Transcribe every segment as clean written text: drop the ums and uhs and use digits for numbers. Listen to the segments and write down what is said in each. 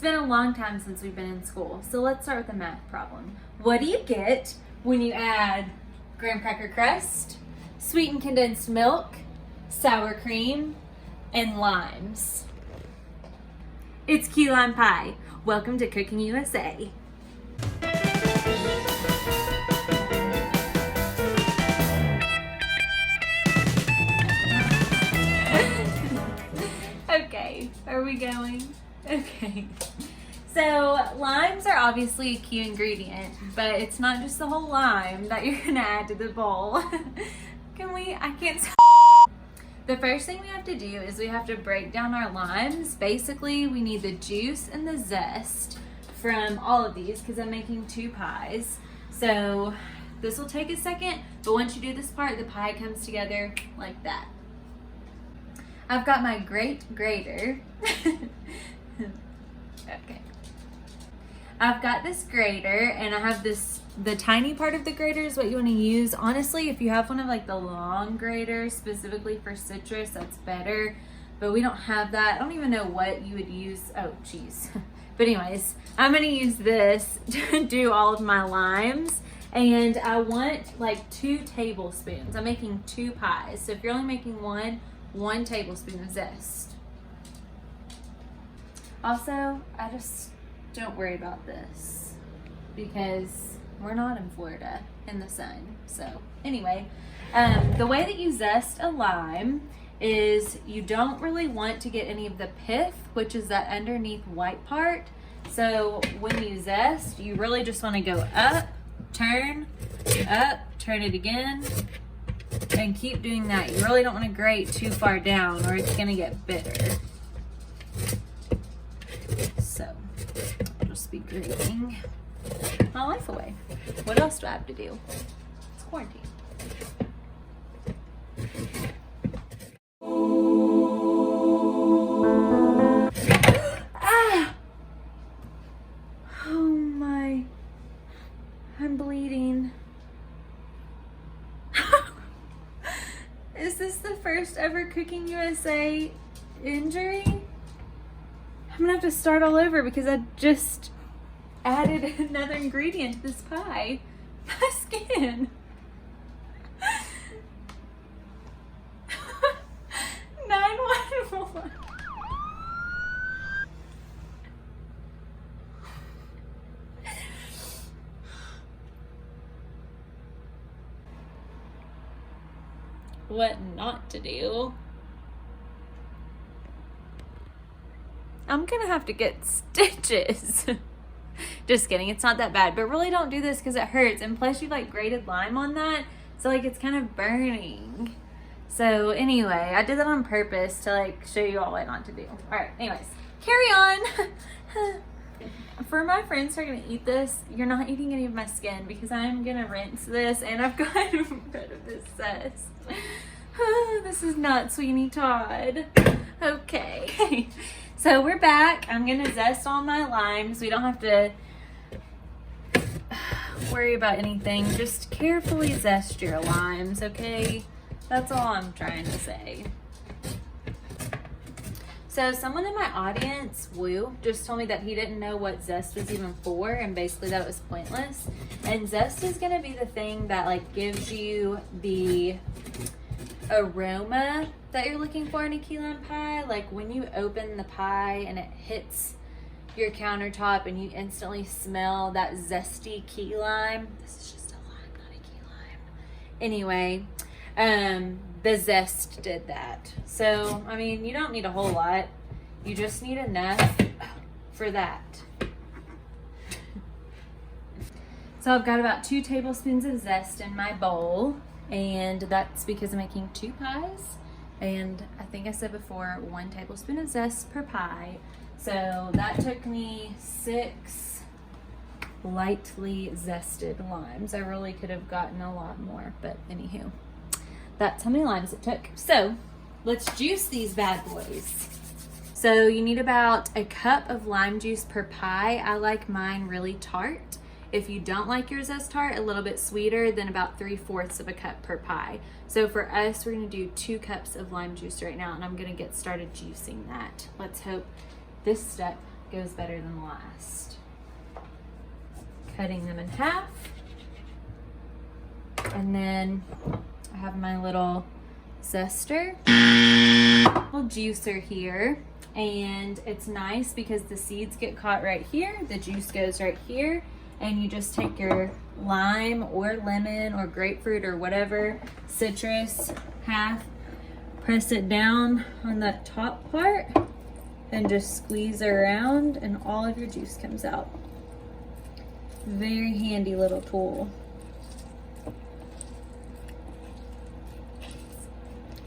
been a long time since we've been in school, so let's start with the math problem. What do you get when you add graham cracker crust, sweetened condensed milk, sour cream, and limes? It's key lime pie. Welcome to Cooking USA. Okay, are we going? Okay. So limes are obviously a key ingredient, but it's not just the whole lime that you're gonna add to the bowl. I can't. The first thing we have to do is we have to break down our limes. Basically, we need the juice and the zest from all of these because I'm making 2 pies. So this will take a second, but once you do this part, the pie comes together like that. I've got my grater. Okay. I've got this grater and I have the tiny part of the grater is what you want to use. Honestly, if you have one of like the long graters specifically for citrus, that's better. But we don't have that. I don't even know what you would use. Oh, geez. But anyways, I'm going to use this to do all of my limes. And I want like 2 tablespoons. I'm making 2 pies. So if you're only making 1 tablespoon of zest. Also, I just don't worry about this because we're not in Florida in the sun. So anyway, the way that you zest a lime is you don't really want to get any of the pith, which is that underneath white part. So when you zest, you really just want to go up, turn it again, and keep doing that. You really don't want to grate too far down or it's going to get bitter. So I'll just be grating my life away. What else do I have to do? It's quarantine. Ah! Oh my. I'm bleeding. Is this the first ever Cooking USA injury? I'm gonna have to start all over because I just added another ingredient to this pie. My skin. 911. What not to do? I'm gonna have to get stitches. Just kidding, it's not that bad, but really don't do this because it hurts, and plus you like grated lime on that, so like it's kind of burning. So anyway, I did that on purpose to like show you all what not to do. All right, anyways, carry on. For my friends who are gonna eat this, you're not eating any of my skin because I'm gonna rinse this and I've gotten rid of this zest. This is not Sweeney Todd. Okay. So we're back. I'm gonna zest all my limes. We don't have to worry about anything. Just carefully zest your limes, okay? That's all I'm trying to say. So someone in my audience, Woo, just told me that he didn't know what zest was even for and basically that it was pointless. And zest is gonna be the thing that like gives you the aroma that you're looking for in a key lime pie. Like when you open the pie and it hits your countertop and you instantly smell that zesty key lime. This is just a lime, not a key lime. Anyway, the zest did that. So, I mean, you don't need a whole lot. You just need enough for that. So I've got about 2 tablespoons of zest in my bowl. And that's because I'm making 2 pies. And I think I said before, 1 tablespoon of zest per pie. So that took me 6 lightly zested limes. I really could have gotten a lot more, but anywho, that's how many limes it took. So let's juice these bad boys. So you need about a cup of lime juice per pie. I like mine really tart. If you don't like your zest tart, a little bit sweeter, then about 3/4 of a cup per pie. So for us, we're gonna do 2 cups of lime juice right now, and I'm gonna get started juicing that. Let's hope this step goes better than the last. Cutting them in half. And then I have my little zester, little juicer here. And it's nice because the seeds get caught right here, the juice goes right here, and you just take your lime or lemon or grapefruit or whatever citrus half, press it down on that top part, and just squeeze it around, and all of your juice comes out. Very handy little tool.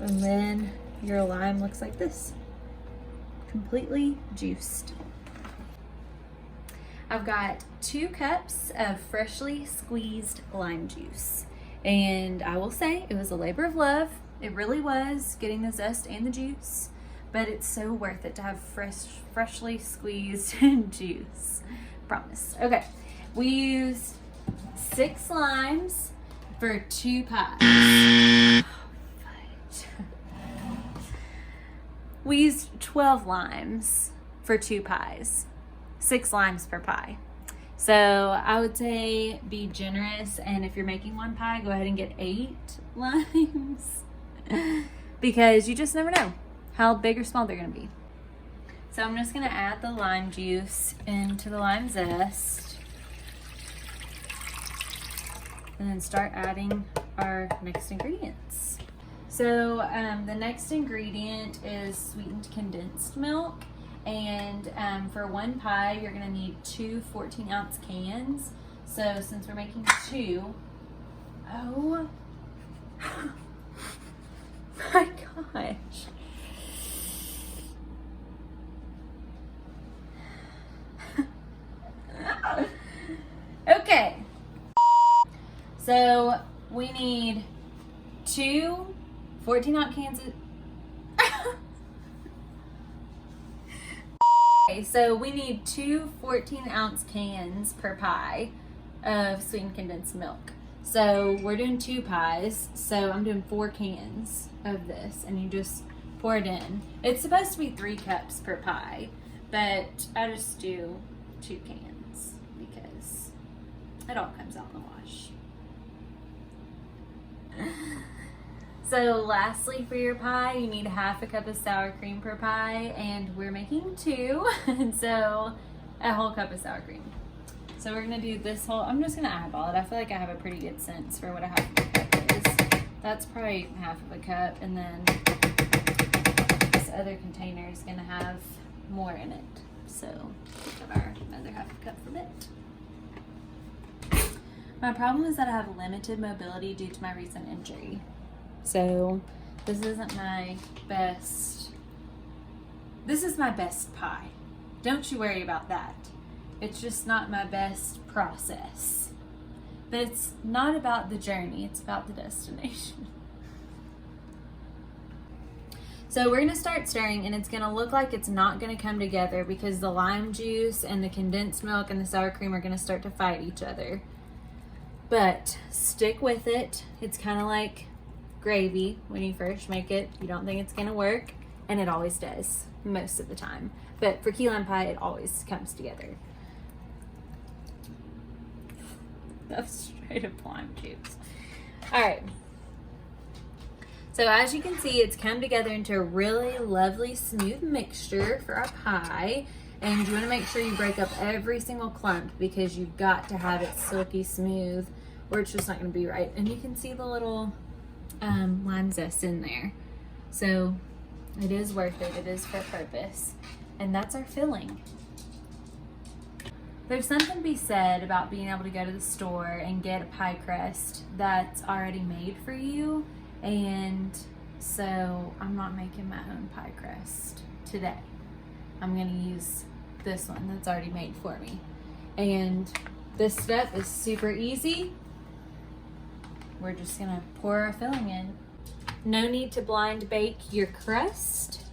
And then your lime looks like this, completely juiced. I've got 2 cups of freshly squeezed lime juice, and I will say it was a labor of love. It really was, getting the zest and the juice, but it's so worth it to have freshly squeezed juice. Promise. Okay, we used 6 limes for 2 pies. We used 12 limes for 2 pies, 6 limes per pie. So I would say be generous, and if you're making 1 pie, go ahead and get 8 limes because you just never know how big or small they're gonna be. So I'm just gonna add the lime juice into the lime zest and then start adding our next ingredients. So the next ingredient is sweetened condensed milk, and for 1 pie you're gonna need 2 14-ounce cans. So since we're making 2, oh my gosh. Okay, so we need 2 14-ounce cans of okay, so we need 2 14-ounce cans per pie of sweetened condensed milk. So we're doing 2 pies, so I'm doing 4 cans of this, and you just pour it in. It's supposed to be 3 cups per pie, but I just do 2 cans because it all comes out in the wash. So lastly, for your pie, you need 1/2 cup of sour cream per pie, and we're making 2, and so a whole cup of sour cream. So we're gonna do this whole, I'm just gonna eyeball it. I feel like I have a pretty good sense for what a 1/2 cup is. That's probably 1/2 cup, and then this other container is gonna have more in it. So we'll have our another 1/2 cup from it. My problem is that I have limited mobility due to my recent injury. So this isn't my best, this is my best pie. Don't you worry about that. It's just not my best process. But it's not about the journey, it's about the destination. So we're gonna start stirring, and it's gonna look like it's not gonna come together because the lime juice and the condensed milk and the sour cream are gonna start to fight each other. But stick with it. It's kind of like gravy. When you first make it, you don't think it's gonna work, and it always does most of the time. But for key lime pie, it always comes together. That's straight up lime juice. All right. So as you can see, it's come together into a really lovely smooth mixture for our pie. And you want to make sure you break up every single clump because you've got to have it silky smooth or it's just not going to be right. And you can see the little lime zest in there. So it is worth it. It is for purpose. And that's our filling. There's something to be said about being able to go to the store and get a pie crust that's already made for you. And so I'm not making my own pie crust today. I'm going to use this one that's already made for me. And this step is super easy. We're just going to pour our filling in. No need to blind bake your crust.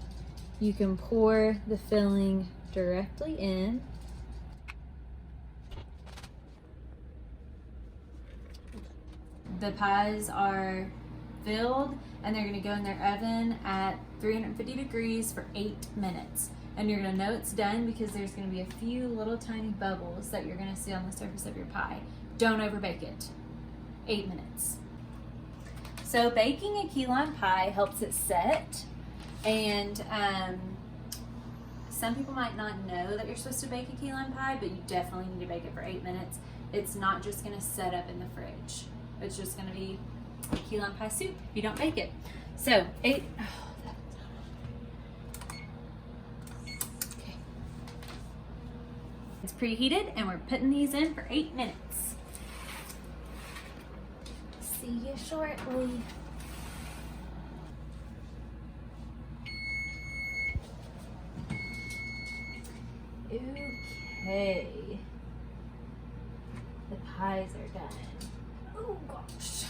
You can pour the filling directly in. The pies are filled and they're going to go in their oven at 350 degrees for 8 minutes. And you're gonna know it's done because there's gonna be a few little tiny bubbles that you're gonna see on the surface of your pie. Don't overbake it. 8 minutes. So baking a key lime pie helps it set, and some people might not know that you're supposed to bake a key lime pie, but you definitely need to bake it for 8 minutes. It's not just gonna set up in the fridge. It's just gonna be key lime pie soup if you don't bake it. So okay. It's preheated and we're putting these in for 8 minutes. See you shortly. Okay. The pies are done. Oh gosh.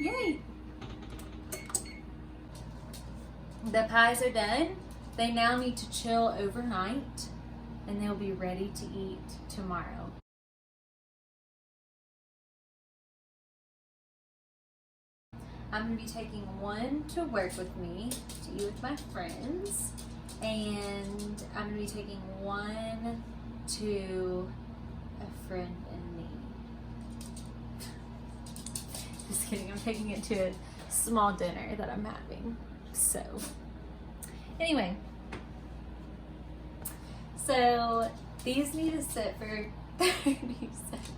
Yay! The pies are done. They now need to chill overnight and they'll be ready to eat tomorrow. I'm going to be taking one to work with me, to eat with my friends, and I'm going to be taking one to a friend and me. Just kidding, I'm taking it to a small dinner that I'm having. So, anyway, so these need to sit for 30 seconds.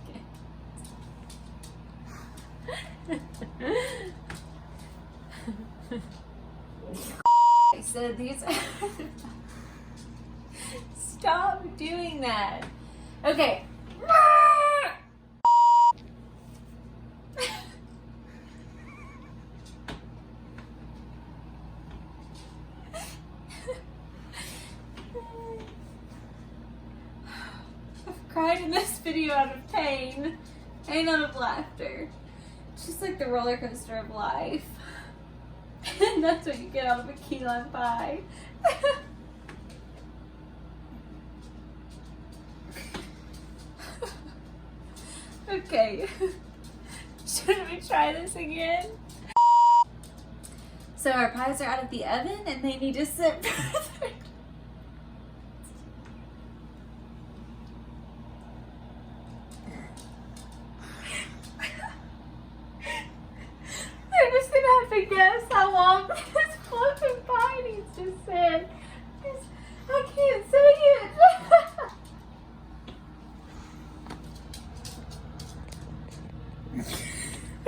So these stop doing that. Okay. I've cried in this video out of pain and out of laughter. It's just like the roller coaster of life. And that's what you get out of a key lime pie. Okay. Should we try this again? So our pies are out of the oven and they need to sit for I'm just gonna have to guess how long this fluffy pie needs to sit. I can't say it.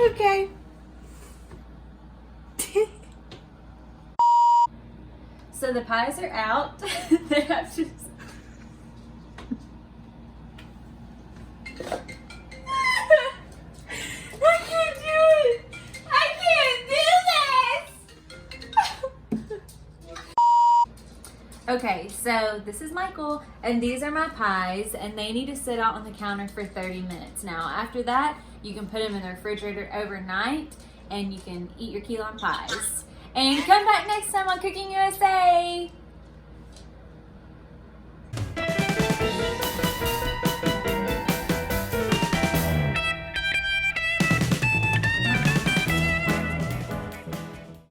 Okay. So the pies are out. They have to. I can't do it. I can't do this. Okay, so this is Michael, and these are my pies, and they need to sit out on the counter for 30 minutes. Now, after that, you can put them in the refrigerator overnight, and you can eat your key lime pies. And come back next time on Cooking USA.